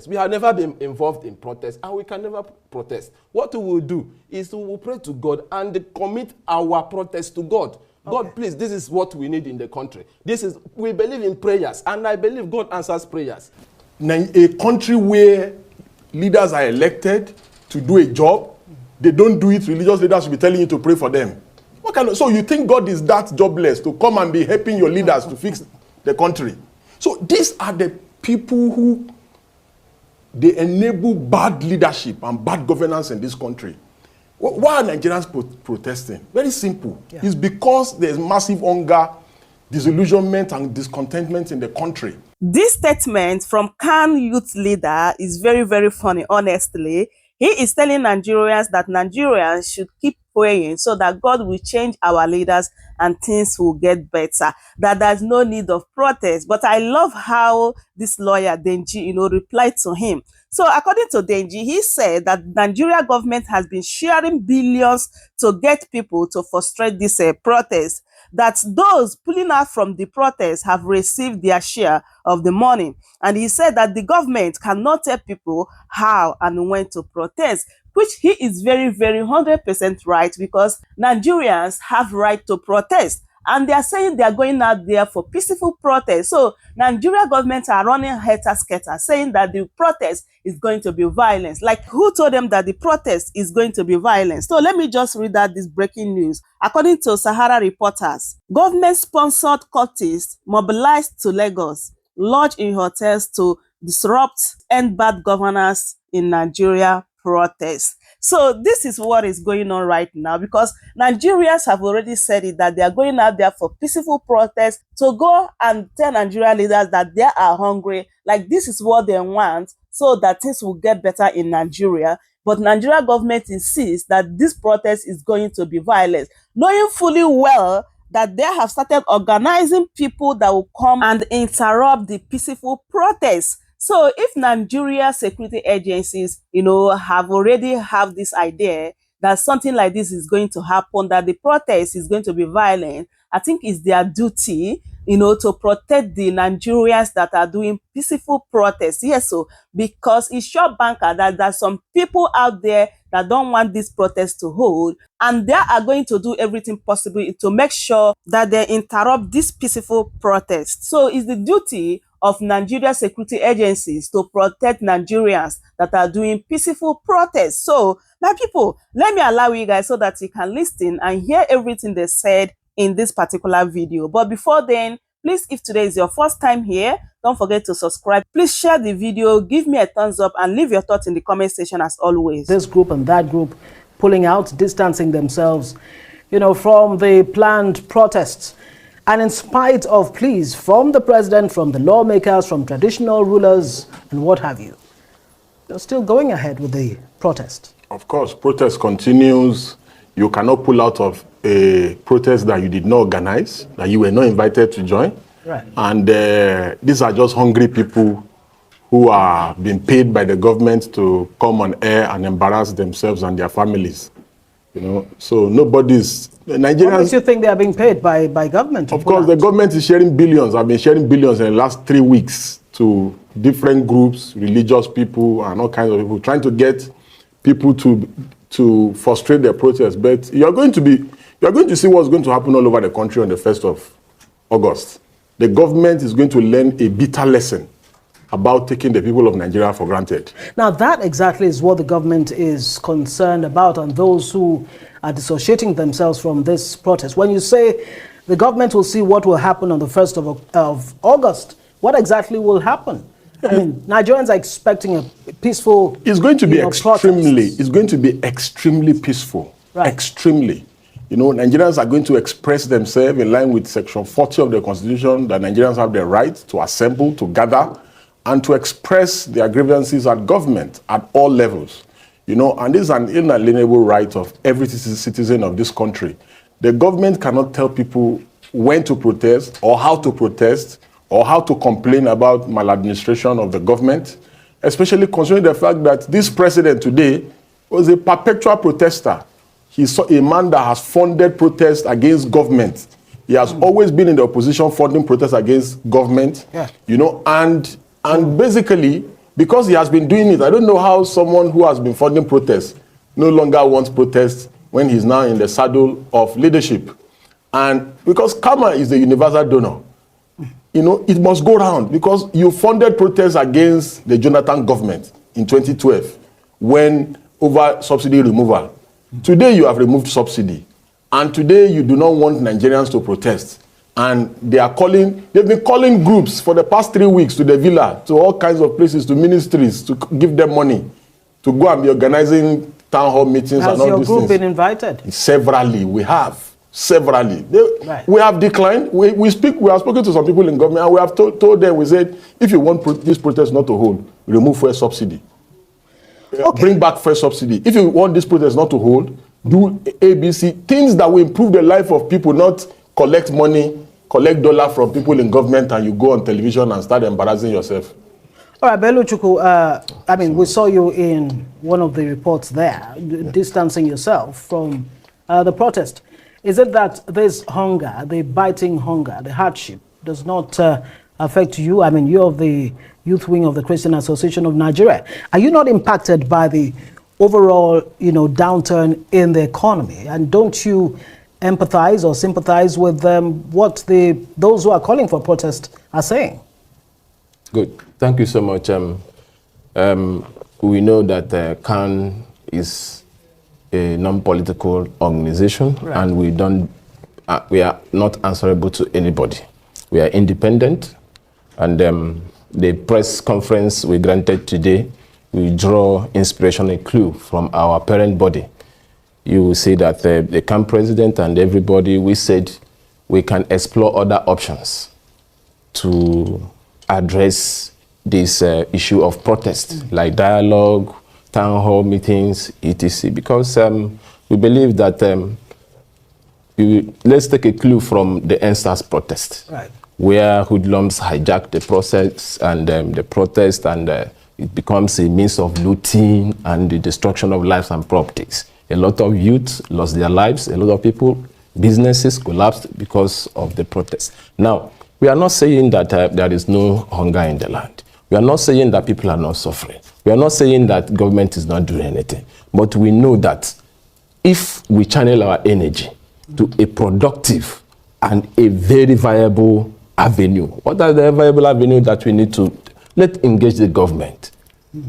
We have never been involved in protest, and we can never protest. What we will do is we will pray to God and commit our protest to God. God, please, this is what we need in the country. We believe in prayers, and I believe God answers prayers. A country where leaders are elected to do a job, they don't do it, religious leaders should be telling you to pray for them. So you think God is that jobless to come and be helping your leaders to fix the country? So these are the people who they enable bad leadership and bad governance in this country. Why are Nigerians protesting? Very simple. Yeah. It's because there's massive hunger, disillusionment, and discontentment in the country. This statement from Khan youth leader is very, very funny, honestly. He is telling Nigerians that Nigerians should keep praying so that God will change our leaders and things will get better, that there's no need of protest. But I love how this lawyer, Deji, replied to him. So according to Deji, he said that Nigeria government has been sharing billions to get people to frustrate this protest, that those pulling out from the protest have received their share of the money. And he said that the government cannot tell people how and when to protest, which he is very, very 100% right, because Nigerians have right to protest. And they are saying they are going out there for peaceful protest. So Nigeria government are running helter-skelter, saying that the protest is going to be violence. Like, who told them that the protest is going to be violence? So let me just read out this breaking news. According to Sahara reporters, government-sponsored cultists mobilized to Lagos, lodged in hotels to disrupt and bad governance in Nigeria protest. So this is what is going on right now, because Nigerians have already said it, that they are going out there for peaceful protest, to go and tell Nigerian leaders that they are hungry, like this is what they want, so that things will get better in Nigeria. But Nigeria government insists that this protest is going to be violent, knowing fully well that they have started organizing people that will come and interrupt the peaceful protest. So if Nigeria security agencies, have already have this idea that something like this is going to happen, that the protest is going to be violent, I think it's their duty, to protect the Nigerians that are doing peaceful protests. Yes, so because it's sure banker that there's some people out there that don't want this protest to hold, and they are going to do everything possible to make sure that they interrupt this peaceful protest. So it's the duty of Nigeria security agencies to protect Nigerians that are doing peaceful protests. So, my people, let me allow you guys so that you can listen and hear everything they said in this particular video. But before then, please, if today is your first time here, don't forget to subscribe. Please share the video, give me a thumbs up, and leave your thoughts in the comment section as always. This group and that group pulling out, distancing themselves, from the planned protests. And in spite of pleas from the president, from the lawmakers, from traditional rulers, and what have you, they're still going ahead with the protest. Of course, protest continues. You cannot pull out of a protest that you did not organize, that you were not invited to join. Right. And these are just hungry people who are being paid by the government to come on air and embarrass themselves and their families. So nobody's... Nigerians... What makes you think they are being paid by government? Of course, the government is sharing billions. I've been sharing billions in the last 3 weeks to different groups, religious people, and all kinds of people, trying to get people to frustrate their protest. But you're going to see what's going to happen all over the country on the 1st of August. The government is going to learn a bitter lesson about taking the people of Nigeria for granted. Now, that exactly is what the government is concerned about, and those who are dissociating themselves from this protest. When you say the government will see what will happen on the 1st of August, what exactly will happen? I mean, Nigerians are expecting a peaceful... It's going to be extremely peaceful. Right. Extremely. Nigerians are going to express themselves in line with Section 40 of the Constitution, that Nigerians have the right to assemble, to gather, and to express their grievances at government at all levels. And this is an inalienable right of every citizen of this country. The government cannot tell people when to protest, or how to protest, or how to complain about maladministration of the government, especially considering the fact that this president today was a perpetual protester. He's a man that has funded protests against government. He has always been in the opposition funding protests against government, and basically, because he has been doing it, I don't know how someone who has been funding protests no longer wants protests when he's now in the saddle of leadership. And because karma is the universal donor, you know, it must go round, because you funded protests against the Jonathan government in 2012 when over subsidy removal. Today you have removed subsidy, and today you do not want Nigerians to protest. And they've been calling groups for the past 3 weeks to the villa, to all kinds of places, to ministries, to give them money, to go and be organizing town hall meetings. Has and all your these group things. been invited? Severally, we have. Severally. Right. We have declined. We have spoken to some people in government, and we have told them, we said, if you want this protest not to hold, remove fuel subsidy. Okay. Bring back fuel subsidy. If you want this protest not to hold, do ABC, things that will improve the life of people, not collect money, collect dollar from people in government, and you go on television and start embarrassing yourself. All right, Bello Chukwu, I mean, we saw you in one of the reports there, distancing yourself from the protest. Is it that this hunger, the biting hunger, the hardship, does not affect you? I mean, you're of the youth wing of the Christian Association of Nigeria. Are you not impacted by the overall, you know, downturn in the economy? And don't you empathize or sympathize with what those who are calling for protest are saying? Good. Thank you so much. We know that CAN is a non-political organization, right, and we are not answerable to anybody. We are independent, and the press conference we granted today, we draw inspiration and clue from our parent body. You will see that the CAN president and everybody, we said we can explore other options to address this issue of protest, like dialogue, town hall meetings, etc. Because we believe that let's take a clue from the NSAS protest, right, where hoodlums hijacked the process and the protest, and it becomes a means of looting and the destruction of lives and properties. A lot of youth lost their lives. A lot of people, businesses collapsed because of the protest. Now, we are not saying that there is no hunger in the land. We are not saying that people are not suffering. We are not saying that government is not doing anything. But we know that if we channel our energy to a productive and a very viable avenue, what are the viable avenue that we need to? Let's engage the government.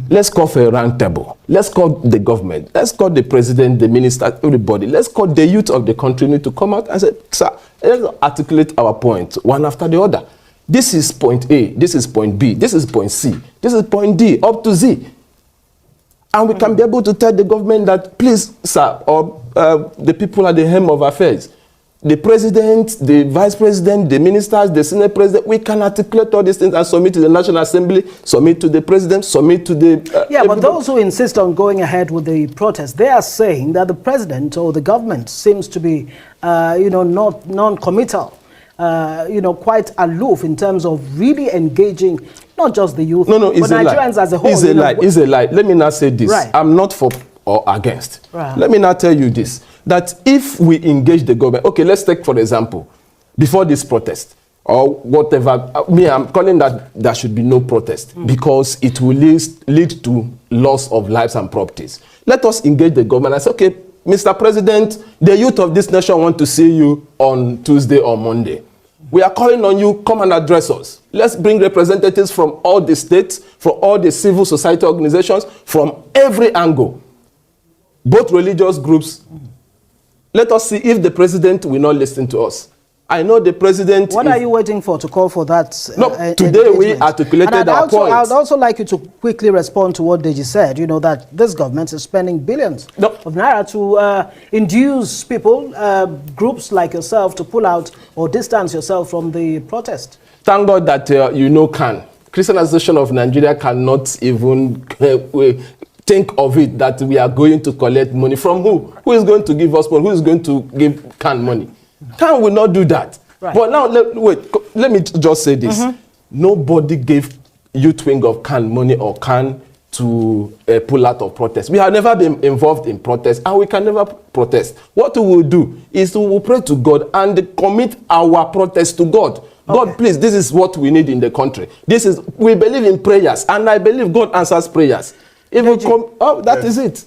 Let's call for a round table. Let's call the government. Let's call the president, the minister, everybody. Let's call the youth of the country need to come out and say, sir, let's articulate our points one after the other. This is point A, this is point B, this is point C, this is point D, up to Z. And we can be able to tell the government that, please, sir, or the people at the helm of affairs, the president, the vice president, the ministers, the senate president, we can articulate all these things and submit to the National Assembly, submit to the president, submit to the... yeah, but those who insist on going ahead with the protest, they are saying that the president or the government seems to be, not non-committal, quite aloof in terms of really engaging not just the youth, but Nigerians as a whole. It's a lie. It's a lie. Let me not say this. Right. I'm not for or against. Right. Let me not tell you this, that if we engage the government, okay, let's take, for example, before this protest, or whatever, I'm calling that there should be no protest because it will lead to loss of lives and properties. Let us engage the government and say, okay, Mr. President, the youth of this nation want to see you on Tuesday or Monday. We are calling on you, come and address us. Let's bring representatives from all the states, from all the civil society organizations, from every angle, both religious groups. Let us see if the president will not listen to us. I know the president... What are you waiting for to call for that? No, today we articulated our points. I'd also like you to quickly respond to what Deji said, that this government is spending billions of naira to induce people, groups like yourself, to pull out or distance yourself from the protest. Thank God that CAN, Christian Association of Nigeria, cannot even think of it that we are going to collect money from who? Who is going to give us money? Who is going to give CAN money? CAN will not do that. Right. But now, let me just say this. Nobody gave youth wing of CAN money or CAN to pull out of protest. We have never been involved in protest, and we can never protest. What we will do is we will pray to God and commit our protest to God. God, please, this is what we need in the country. We believe in prayers, and I believe God answers prayers. If we come, that is it.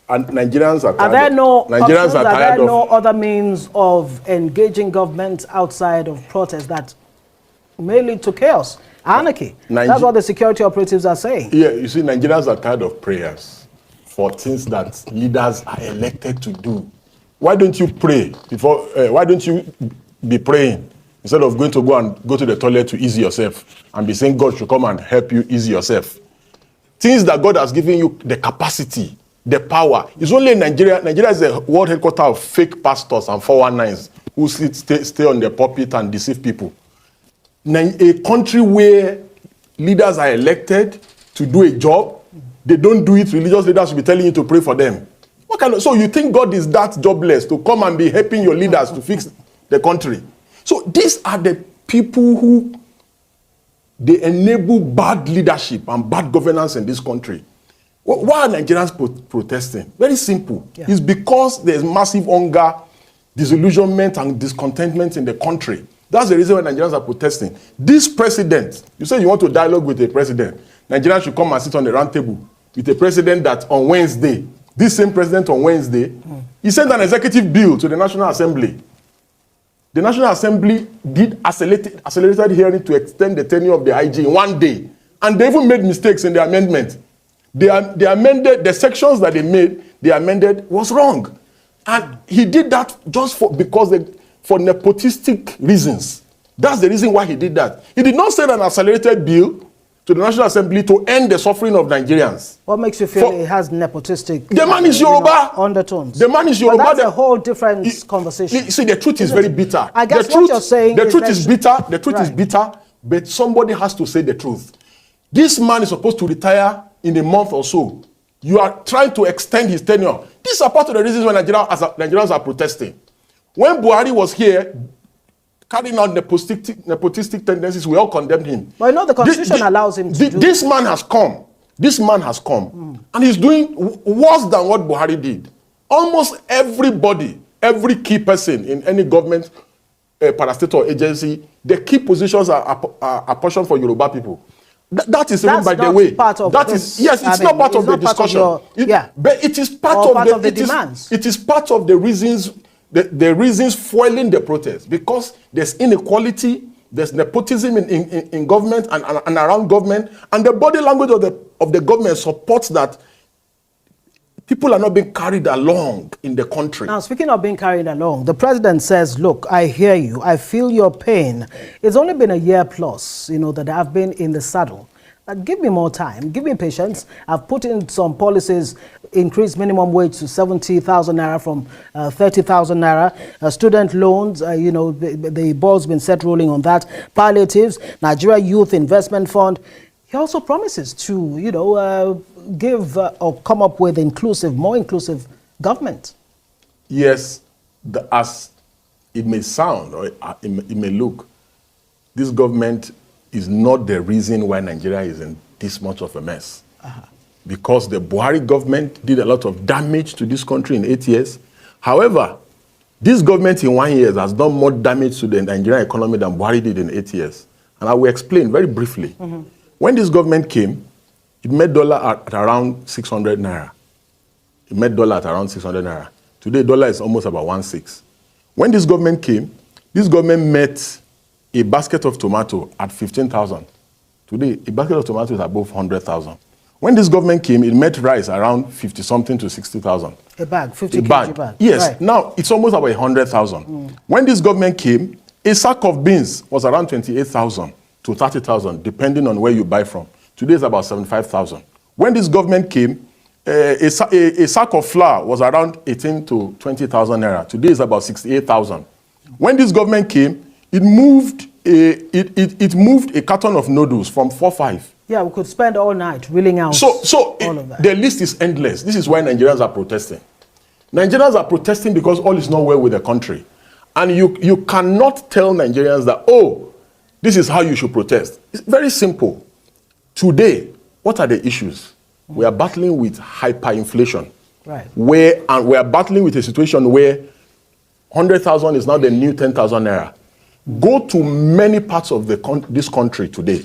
And Nigerians are tired. Are there no Nigerians options? are tired are there of no other means of engaging government outside of protest that may lead to chaos, anarchy? That's what the security operatives are saying. Yeah, you see, Nigerians are tired of prayers for things that leaders are elected to do. Why don't you pray before? Why don't you be praying instead of going to the toilet to ease yourself and be saying God should come and help you ease yourself? Things that God has given you the capacity, the power. It's only in Nigeria. Nigeria is the world headquarters of fake pastors and 419s who stay on the pulpit and deceive people. A country where leaders are elected to do a job, they don't do it. Religious leaders should be telling you to pray for them. So you think God is that jobless to come and be helping your leaders to fix the country? So these are the people who they enable bad leadership and bad governance in this country. Why are Nigerians protesting? Very simple. Yeah. It's because there's massive hunger, disillusionment, and discontentment in the country. That's the reason why Nigerians are protesting. This president, you say you want to dialogue with a president, Nigerians should come and sit on the round table with a president that on Wednesday, this same president on Wednesday, he sent an executive bill to the National Assembly. The National Assembly did accelerated hearing to extend the tenure of the IG in 1 day. And they even made mistakes in the amendment. They amended, the sections that they amended was wrong. And he did that just for nepotistic reasons. That's the reason why he did that. He did not send an accelerated bill to the National Assembly to end the suffering of Nigerians. What makes you feel it has nepotistic the man is Yoruba. Undertones? The man is Yoruba. But that's a whole different conversation. See, the truth is very bitter. I guess what you're saying the truth is bitter. The truth is bitter, but somebody has to say the truth. This man is supposed to retire in a month or so. You are trying to extend his tenure. These are part of the reasons why Nigerians are protesting. When Buhari was here, carrying out nepotistic tendencies, we all condemned him. But the Constitution allows him to do this man has come. This man has come. And he's doing worse than what Buhari did. Almost everybody, every key person in any government, parastatal or agency, the key positions are apportioned for Yoruba people. That is even by the way. Part of that is yes, it's not part of the discussion. But it is part of the demands. It is part of the reasons. The reasons fueling the protest, because there's inequality, there's nepotism in government and around government, and the body language of the government supports that people are not being carried along in the country. Now, speaking of being carried along, the president says, look, I hear you, I feel your pain. It's only been a year plus, that I've been in the saddle. Give me more time, give me patience. I've put in some policies, increased minimum wage to 70,000 naira from 30,000 naira. Student loans, the ball's been set rolling on that. Palliatives, Nigeria Youth Investment Fund. He also promises to, give or come up with more inclusive government. Yes, as it may sound or it may look, this government is not the reason why Nigeria is in this much of a mess. Because the Buhari government did a lot of damage to this country in 8 years. However, this government in 1 year has done more damage to the Nigerian economy than Buhari did in 8 years. And I will explain very briefly. When this government came, it made dollar at around 600 naira. It made dollar at around 600 naira. Today, dollar is almost about 1.6. When this government came, this government met a basket of tomato at 15,000. Today, a basket of tomato is above 100,000. When this government came, it met rice around 50-something to 60,000. A bag, 50 kg bag. Yes, right. Now it's almost about 100,000. When this government came, a sack of beans was around 28,000 to 30,000, depending on where you buy from. Today it's about 75,000. When this government came, a sack of flour was around 18 to 20,000 naira. Today it's about 68,000. When this government came, it moved a carton of noodles from 4.5. Yeah, we could spend all night reeling out all of that. The list is endless. This is why Nigerians are protesting. Nigerians are protesting because all is not well with the country. And you cannot tell Nigerians that, oh, this is how you should protest. It's very simple. Today, what are the issues? We are battling with hyperinflation. Right. And we are battling with a situation where 100,000 is now the new 10,000 naira. Go to many parts of this country today.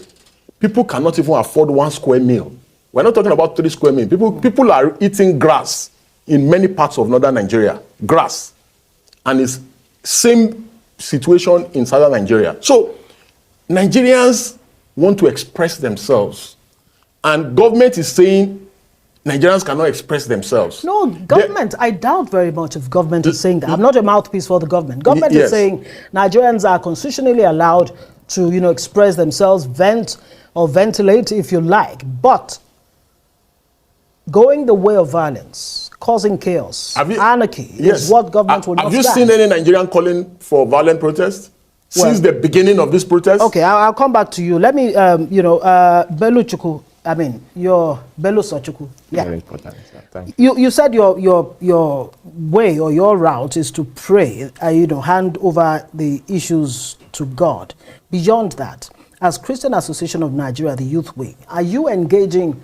People cannot even afford 1 square meal. We're not talking about 3 square meal. People are eating grass in many parts of northern Nigeria. Grass. And it's same situation in southern Nigeria. So Nigerians want to express themselves. And government is saying Nigerians cannot express themselves. No, government, I doubt very much if government is saying that. I'm not a mouthpiece for the government. Government is saying Nigerians are constitutionally allowed to, express themselves, vent or ventilate if you like. But going the way of violence, causing chaos, anarchy is what government will not stand. Have you seen any Nigerian calling for violent protest since the beginning of this protest? Okay, I'll come back to you. Let me, Belu Chukwu, your Belu Sochukwu. Yeah. Very important. Thank you. You said your way or your route is to pray, hand over the issues to God. Beyond that, as Christian Association of Nigeria, the youth wing, are you engaging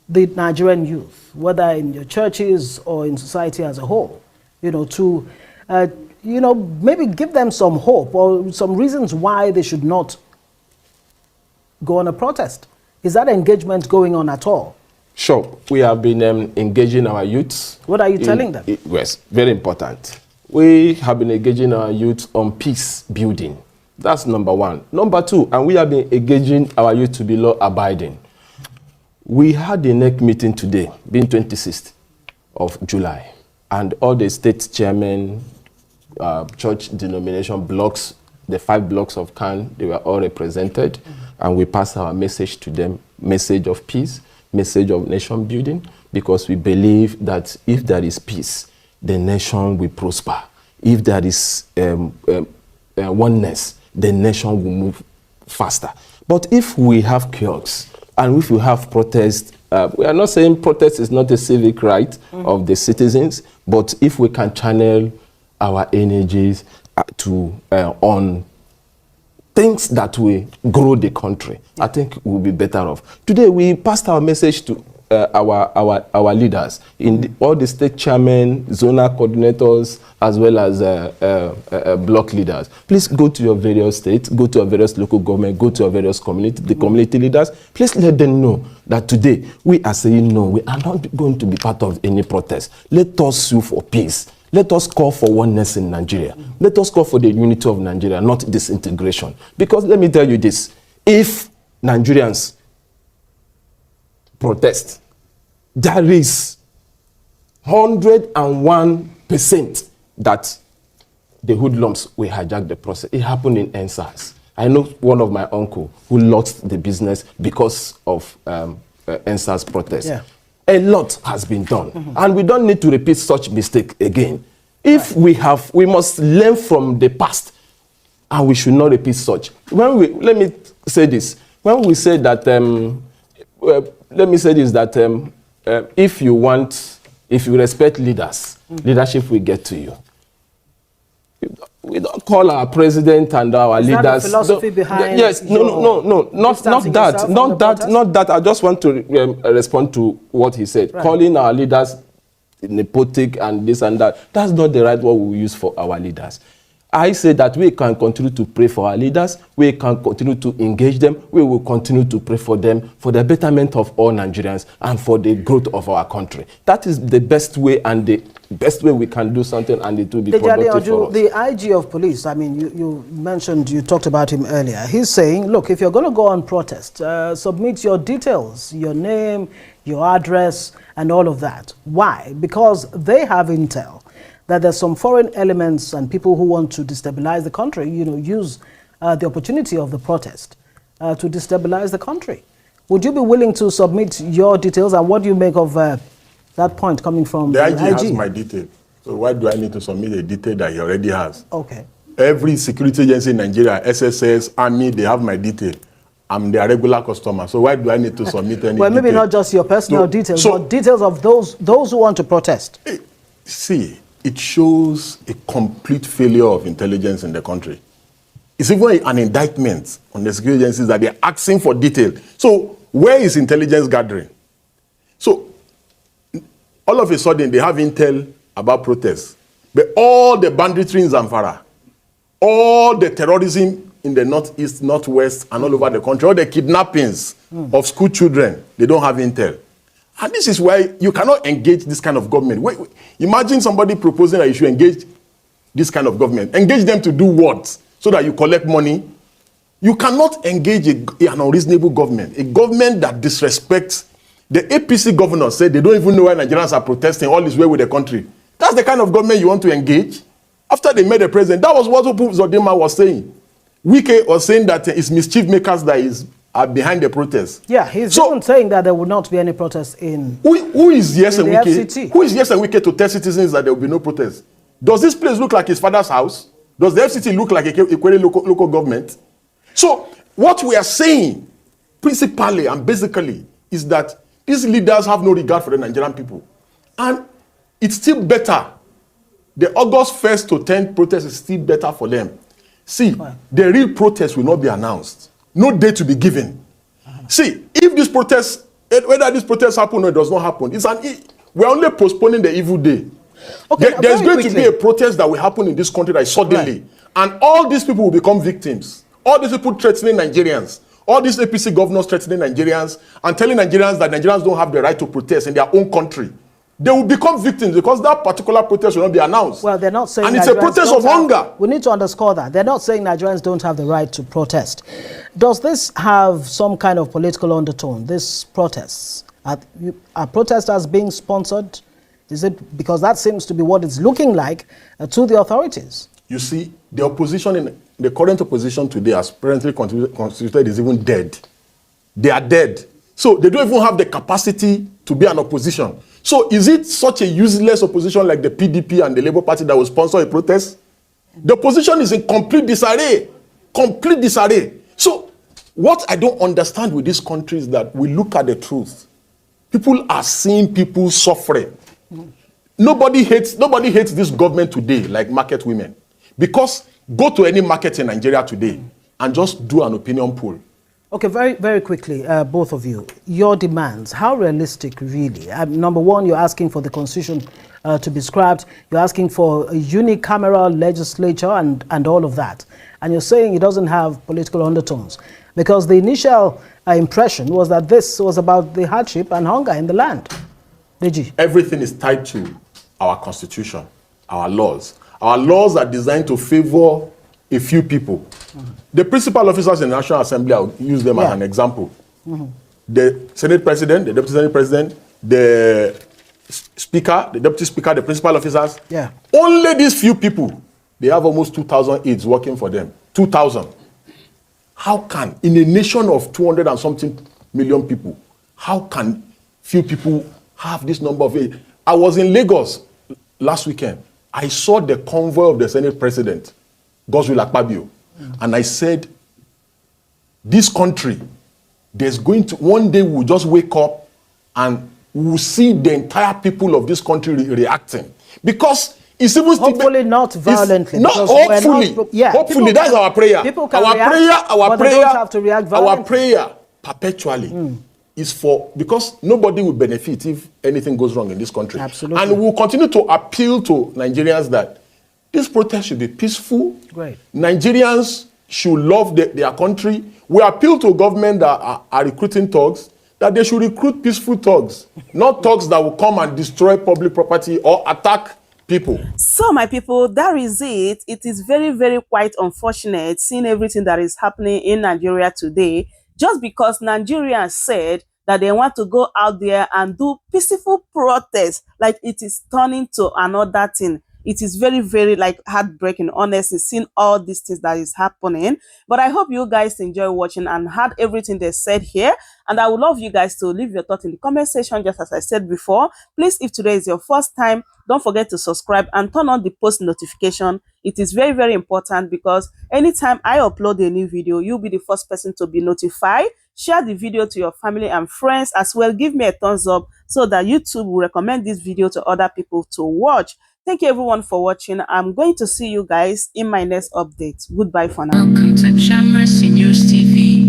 the Nigerian youth, whether in your churches or in society as a whole, to, maybe give them some hope or some reasons why they should not go on a protest? Is that engagement going on at all? Sure. We have been engaging our youths. What are you telling them? Yes, very important. We have been engaging our youth on peace building. That's number one. Number two, and we have been engaging our youth to be law-abiding. We had a NEC meeting today, being 26th of July, and all the state chairmen, church denomination blocks, the 5 blocks of Can, they were all represented, and we passed our message to them, message of peace, message of nation building, because we believe that if there is peace, the nation will prosper. If there is oneness, the nation will move faster. But if we have chaos, and if we have protest, we are not saying protest is not a civic right of the citizens, but if we can channel our energies on things that will grow the country, I think we'll be better off. Today, we passed our message to our leaders, in all the state chairmen, zonal coordinators, as well as block leaders. Please go to your various states, go to your various local government, go to your various community, the community leaders. Please let them know that today we are saying no, we are not going to be part of any protest. Let us sue for peace. Let us call for oneness in Nigeria. Let us call for the unity of Nigeria, not disintegration. Because let me tell you this, if Nigerians protest, there is 101% that the hoodlums will hijack the process. It happened in NSAS. I know one of my uncle who lost the business because of NSAS protest. Yeah. A lot has been done, and we don't need to repeat such mistake again. If we must learn from the past, and we should not repeat such. Let me say this. When we say that, if you respect leaders, leadership will get to you. We don't call our president and our leaders. Is that the philosophy behind? Yes, no, not that. I just want to respond to what he said. Right. Calling our leaders nepotic and this and that. That's not the right word we use for our leaders. I say that we can continue to pray for our leaders, we can continue to engage them, we will continue to pray for them, for the betterment of all Nigerians and for the growth of our country. That is the best way, and the best way we can do something, and it will be productive for us. The IG of police, I mean, you talked about him earlier. He's saying, look, if you're going to go on protest, submit your details, your name, your address, and all of that. Why? Because they have intel that there's some foreign elements and people who want to destabilize the country, use the opportunity of the protest to destabilize the country. Would you be willing to submit your details, and what do you make of that point coming from the IG? Has my detail, so why do I need to submit a detail that he already has? Okay. Every security agency in Nigeria, SSS, Army, they have my detail. I'm their regular customer, so why do I need to submit any Well, maybe detail? Not just your personal details, but details of those who want to protest. See, it shows a complete failure of intelligence in the country. It's even an indictment on the security agencies that they're asking for detail. So where is intelligence gathering? So all of a sudden they have intel about protests, but all the banditry in Zamfara, all the terrorism in the northeast, northwest, and all over the country, all the kidnappings of school children, they don't have intel. And this is why you cannot engage this kind of government. Imagine somebody proposing that you should engage this kind of government. Engage them to do what? So that you collect money. You cannot engage an unreasonable government, a government that disrespects. The APC governors said they don't even know why Nigerians are protesting all this way with the country. That's the kind of government you want to engage? After they made the president, that was what Zodima was saying. Wike was saying that it's mischief makers that are behind the protest. Yeah, he's even saying that there will not be any protest in who is yes and Wike? FCT? Who is yes and Wike to tell citizens that there will be no protest? Does this place look like his father's house? Does the FCT look like a local government? So what we are saying, principally and basically, is that these leaders have no regard for the Nigerian people. And it's still better. The August 1st to 10th protest is still better for them. See, the real protest will not be announced. No date to be given. See, if this protest, whether this protest happen or it does not happen, we're only postponing the evil day. Okay, There's going to be a protest that will happen in this country that suddenly, right. And all these people will become victims. All these people threatening Nigerians, all these APC governors threatening Nigerians and telling Nigerians that Nigerians don't have the right to protest in their own country. They will become victims because that particular protest will not be announced. Well, they're not saying and it's a protest of hunger. We need to underscore that. They're not saying Nigerians don't have the right to protest. Does this have some kind of political undertone, this protests? Are protesters being sponsored? Is it because that seems to be what it's looking like to the authorities? You see, the opposition, the current opposition today as presently constituted is even dead. They are dead. So they don't even have the capacity to be an opposition. So is it such a useless opposition like the PDP and the Labour Party that will sponsor a protest? The opposition is in complete disarray. Complete disarray. So what I don't understand with this country is that we look at the truth. People are seeing people suffering. Nobody hates this government today like market women. Because go to any market in Nigeria today and just do an opinion poll. Okay, very, very quickly, both of you, your demands, how realistic really? Number one, you're asking for the constitution to be scrapped. You're asking for a unicameral legislature and all of that. And you're saying it doesn't have political undertones. Because the initial impression was that this was about the hardship and hunger in the land. Deji. Everything is tied to our constitution, our laws. Our laws are designed to favor a few people. The principal officers in the National Assembly, I'll use them as an example. The Senate President, the Deputy Senate President, the Speaker, the Deputy Speaker, the principal officers. Only these few people, they have almost 2,000 aides working for them. 2,000. How can, in a nation of 200 and something million people, how can few people have this number of aides? I was in Lagos last weekend. I saw the convoy of the Senate President, Godswill Akpabio, and I said, this country, there's going to, one day we'll just wake up and we'll see the entire people of this country reacting. Because it's even hopefully not violently. Not hopefully. Hopefully, that's our prayer. People can react, but they don't have to react violently. Our prayer perpetually is for, because nobody will benefit if anything goes wrong in this country. Absolutely. And we'll continue to appeal to Nigerians that this protest should be peaceful. Great. Nigerians should love their country. We appeal to government that are recruiting thugs, that they should recruit peaceful thugs, not thugs that will come and destroy public property or attack people. So, my people, that is it. It is very, very quite unfortunate seeing everything that is happening in Nigeria today, just because Nigerians said that they want to go out there and do peaceful protests, like it is turning to another thing. It is very, very like heartbreaking, honestly, seeing all these things that is happening. But I hope you guys enjoy watching and heard everything they said here. And I would love you guys to leave your thoughts in the comment section, just as I said before. Please, if today is your first time, don't forget to subscribe and turn on the post notification. It is very, very important because anytime I upload a new video, you'll be the first person to be notified. Share the video to your family and friends as well. Give me a thumbs up so that YouTube will recommend this video to other people to watch. Thank you everyone for watching. I'm going to see you guys in my next update. Goodbye for now. Welcome to Shamra Seniors TV.